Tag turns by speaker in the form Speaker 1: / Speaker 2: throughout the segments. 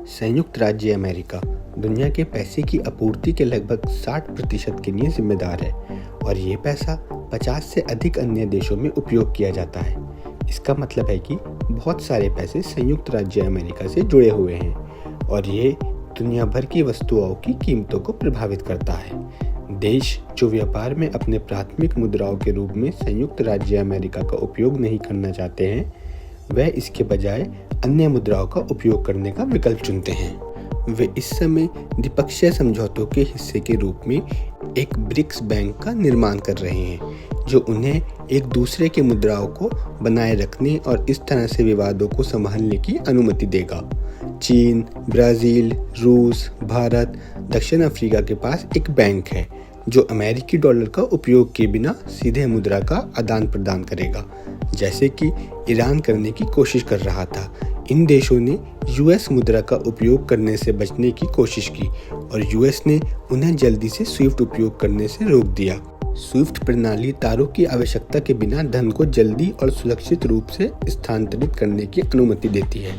Speaker 1: संयुक्त राज्य अमेरिका दुनिया के पैसे की आपूर्ति के लगभग 60% के लिए जिम्मेदार है और ये पैसा 50 से अधिक अन्य देशों में उपयोग किया जाता है। इसका मतलब है कि बहुत सारे पैसे संयुक्त राज्य अमेरिका से जुड़े हुए हैं और ये दुनिया भर की वस्तुओं की कीमतों को प्रभावित करता है। देश जो व्यापार में अपने प्राथमिक मुद्राओं के रूप में संयुक्त राज्य अमेरिका का उपयोग नहीं करना चाहते हैं, वह इसके बजाय अन्य मुद्राओं का उपयोग करने का विकल्प चुनते हैं। वे इस समय द्विपक्षीय समझौतों के हिस्से के रूप में एक ब्रिक्स बैंक का निर्माण कर रहे हैं, जो उन्हें एक दूसरे की मुद्राओं को बनाए रखने और इस तरह से विवादों को संभालने की अनुमति देगा। चीन, ब्राज़ील, रूस, भारत, दक्षिण अफ्रीका के पास एक बैंक है जो अमेरिकी डॉलर का उपयोग किए बिना सीधे मुद्रा का आदान प्रदान करेगा, जैसे कि ईरान करने की कोशिश कर रहा था। इन देशों ने यूएस मुद्रा का उपयोग करने से बचने की कोशिश की और यूएस ने उन्हें जल्दी से स्विफ्ट उपयोग करने से रोक दिया। स्विफ्ट प्रणाली तारों की आवश्यकता के बिना धन को जल्दी और सुरक्षित रूप से स्थानांतरित करने की अनुमति देती है।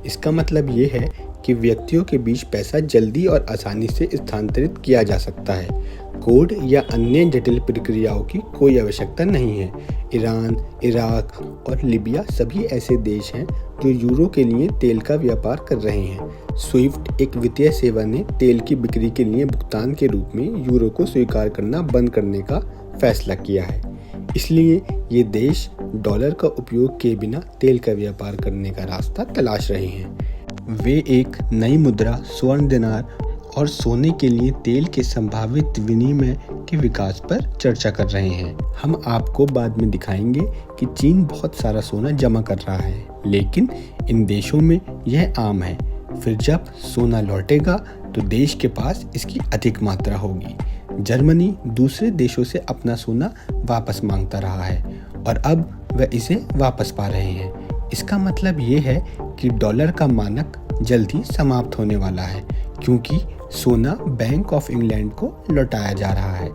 Speaker 1: इसका मतलब ये है कि व्यक्तियों के बीच पैसा जल्दी और आसानी से स्थानांतरित किया जा सकता है। कोड या अन्य जटिल प्रक्रियाओं की कोई आवश्यकता नहीं है। ईरान, इराक और लीबिया सभी ऐसे देश हैं जो यूरो के लिए तेल का व्यापार कर रहे हैं। स्विफ्ट एक वित्तीय सेवा ने तेल की बिक्री के लिए भुगतान के रूप में यूरो को स्वीकार करना बंद करने का फैसला किया है। इसलिए ये देश डॉलर का उपयोग किए बिना तेल का व्यापार करने का रास्ता तलाश रहे हैं। वे एक नई मुद्रा, स्वर्ण दिनार और सोने के लिए तेल के संभावित विनिमय के विकास पर चर्चा कर रहे हैं। हम आपको बाद में दिखाएंगे कि चीन बहुत सारा सोना जमा कर रहा है, लेकिन इन देशों में यह आम है। फिर जब सोना लौटेगा तो देश के पास इसकी अधिक मात्रा होगी। जर्मनी दूसरे देशों से अपना सोना वापस मांगता रहा है और अब वह इसे वापस पा रहे हैं। इसका मतलब ये है कि डॉलर का मानक जल्द ही समाप्त होने वाला है, क्योंकि सोना बैंक ऑफ इंग्लैंड को लौटाया जा रहा है।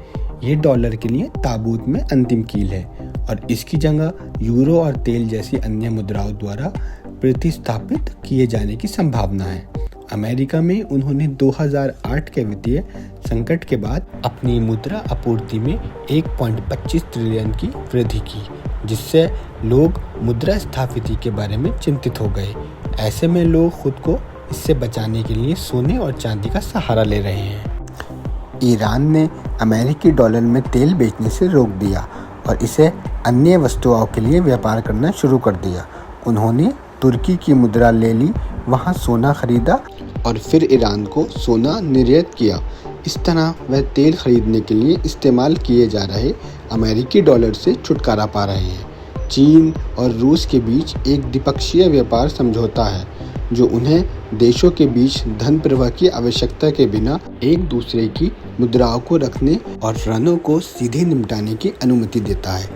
Speaker 1: ये डॉलर के लिए ताबूत में अंतिम कील है और इसकी जगह यूरो और तेल जैसी अन्य मुद्राओं द्वारा प्रतिस्थापित किए जाने की संभावना है। अमेरिका में उन्होंने 2008 के वित्तीय संकट के बाद अपनी मुद्रा आपूर्ति में 1.25 ट्रिलियन की वृद्धि की, जिससे लोग मुद्रास्फीति के बारे में चिंतित हो गए। ऐसे में लोग खुद को इससे बचाने के लिए सोने और चांदी का सहारा ले रहे हैं। ईरान ने अमेरिकी डॉलर में तेल बेचने से रोक दिया और इसे अन्य वस्तुओं के लिए व्यापार करना शुरू कर दिया। उन्होंने तुर्की की मुद्रा ले ली, वहां सोना खरीदा और फिर ईरान को सोना निर्यात किया। इस तरह वह तेल खरीदने के लिए इस्तेमाल किए जा रहे अमेरिकी डॉलर से छुटकारा पा रहे हैं। चीन और रूस के बीच एक द्विपक्षीय व्यापार समझौता है जो उन्हें देशों के बीच धन प्रवाह की आवश्यकता के बिना एक दूसरे की मुद्राओं को रखने और ऋणों को सीधे निपटाने की अनुमति देता है।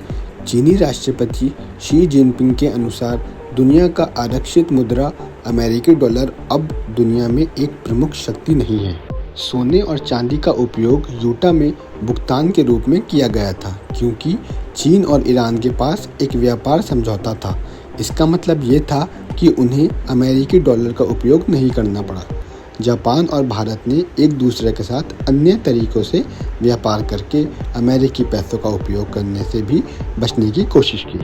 Speaker 1: चीनी राष्ट्रपति शी जिनपिंग के अनुसार दुनिया का आरक्षित मुद्रा अमेरिकी डॉलर अब दुनिया में एक प्रमुख शक्ति नहीं है। सोने और चांदी का उपयोग यूटा में भुगतान के रूप में किया गया था, क्योंकि चीन और ईरान के पास एक व्यापार समझौता था। इसका मतलब ये था कि उन्हें अमेरिकी डॉलर का उपयोग नहीं करना पड़ा। जापान और भारत ने एक दूसरे के साथ अन्य तरीकों से व्यापार करके अमेरिकी पैसों का उपयोग करने से भी बचने की कोशिश की।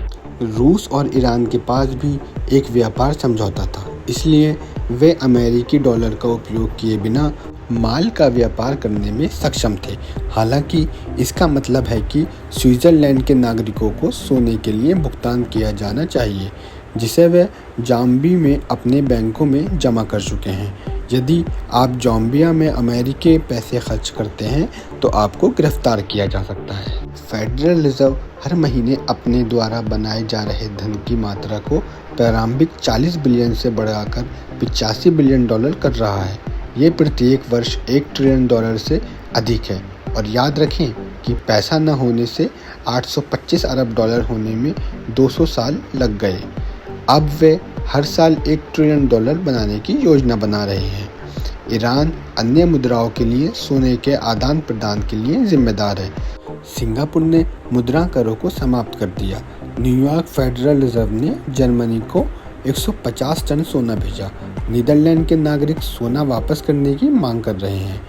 Speaker 1: रूस और ईरान के पास भी एक व्यापार समझौता था, इसलिए वे अमेरिकी डॉलर का उपयोग किए बिना माल का व्यापार करने में सक्षम थे। हालांकि इसका मतलब है कि स्विट्जरलैंड के नागरिकों को सोने के लिए भुगतान किया जाना चाहिए, जिसे वे जाम्बी में अपने बैंकों में जमा कर चुके हैं। यदि आप जाम्बिया में अमेरिकी पैसे खर्च करते हैं तो आपको गिरफ्तार किया जा सकता है। फेडरल रिजर्व हर महीने अपने द्वारा बनाए जा रहे धन की मात्रा को प्रारंभिक 40 बिलियन से बढ़ाकर 85 बिलियन डॉलर कर रहा है। ये प्रत्येक वर्ष 1 ट्रिलियन डॉलर से अधिक है और याद रखें कि पैसा न होने से 825 अरब डॉलर होने में 200 साल लग गए। अब वे हर साल 1 ट्रिलियन डॉलर बनाने की योजना बना रहे हैं। ईरान अन्य मुद्राओं के लिए सोने के आदान प्रदान के लिए जिम्मेदार है। सिंगापुर ने मुद्रा करों को समाप्त कर दिया। न्यूयॉर्क फेडरल रिजर्व ने जर्मनी को 150 टन सोना भेजा। नीदरलैंड के नागरिक सोना वापस करने की मांग कर रहे हैं।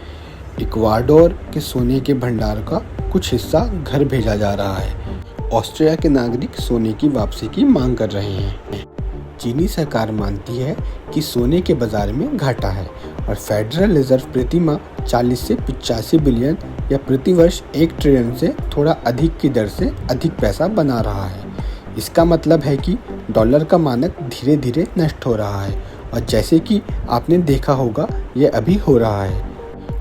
Speaker 1: इक्वाडोर के सोने के भंडार का कुछ हिस्सा घर भेजा जा रहा है। ऑस्ट्रिया के नागरिक सोने की वापसी की मांग कर रहे हैं। चीनी सरकार मानती है कि सोने के बाजार में घाटा है और फेडरल रिजर्व प्रति माह 40 से 85 बिलियन या प्रति वर्ष 1 ट्रिलियन से थोड़ा अधिक की दर से अधिक पैसा बना रहा है। इसका मतलब है कि डॉलर का मानक धीरे धीरे नष्ट हो रहा है और जैसे कि आपने देखा होगा ये अभी हो रहा है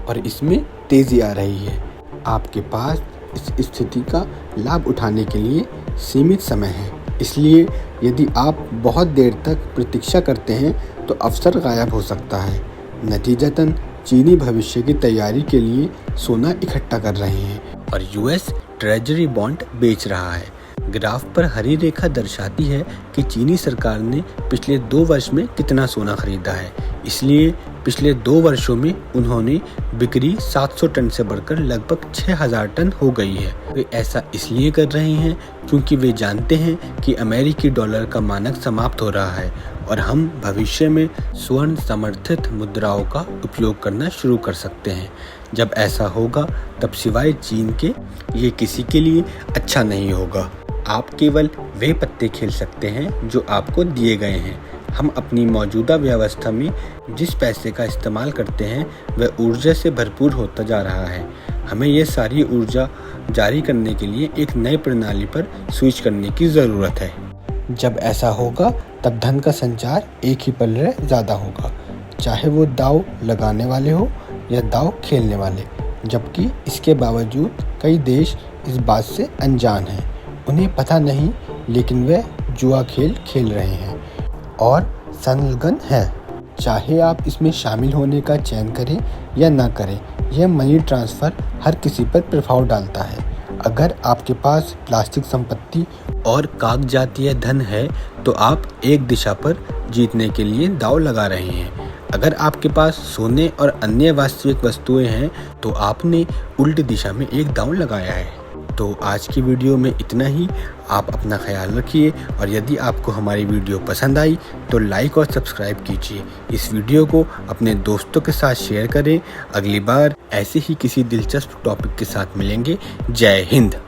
Speaker 1: और इसमें तेज़ी आ रही है। आपके पास इस स्थिति का लाभ उठाने के लिए सीमित समय है, इसलिए यदि आप बहुत देर तक प्रतीक्षा करते हैं तो अवसर गायब हो सकता है। नतीजतन चीनी भविष्य की तैयारी के लिए सोना इकट्ठा कर रहे हैं और यूएस ट्रेजरी बॉन्ड बेच रहा है। ग्राफ पर हरी रेखा दर्शाती है कि चीनी सरकार ने पिछले 2 वर्ष में कितना सोना खरीदा है। इसलिए पिछले 2 वर्षों में उन्होंने बिक्री 700 टन से बढ़कर लगभग 6000 टन हो गई है। वे ऐसा इसलिए कर रहे हैं क्योंकि वे जानते हैं कि अमेरिकी डॉलर का मानक समाप्त हो रहा है और हम भविष्य में स्वर्ण समर्थित मुद्राओं का उपयोग करना शुरू कर सकते हैं। जब ऐसा होगा तब सिवाय चीन के ये किसी के लिए अच्छा नहीं होगा। आप केवल वे पत्ते खेल सकते हैं जो आपको दिए गए हैं। हम अपनी मौजूदा व्यवस्था में जिस पैसे का इस्तेमाल करते हैं वह ऊर्जा से भरपूर होता जा रहा है। हमें यह सारी ऊर्जा जारी करने के लिए एक नई प्रणाली पर स्विच करने की ज़रूरत है। जब ऐसा होगा तब धन का संचार एक ही पल्ले ज़्यादा होगा, चाहे वो दाव लगाने वाले हो या दाव खेलने वाले। जबकि इसके बावजूद कई देश इस बात से अनजान हैं। उन्हें पता नहीं, लेकिन वे जुआ खेल रहे हैं और संलग्न है। चाहे आप इसमें शामिल होने का चयन करें या ना करें, यह मनी ट्रांसफ़र हर किसी पर प्रभाव डालता है। अगर आपके पास प्लास्टिक संपत्ति और कागजातीय धन है तो आप एक दिशा पर जीतने के लिए दांव लगा रहे हैं। अगर आपके पास सोने और अन्य वास्तविक वस्तुएं हैं तो आपने उल्टी दिशा में एक दांव लगाया है। तो आज की वीडियो में इतना ही। आप अपना ख्याल रखिए और यदि आपको हमारी वीडियो पसंद आई तो लाइक और सब्सक्राइब कीजिए। इस वीडियो को अपने दोस्तों के साथ शेयर करें। अगली बार ऐसे ही किसी दिलचस्प टॉपिक के साथ मिलेंगे। जय हिंद।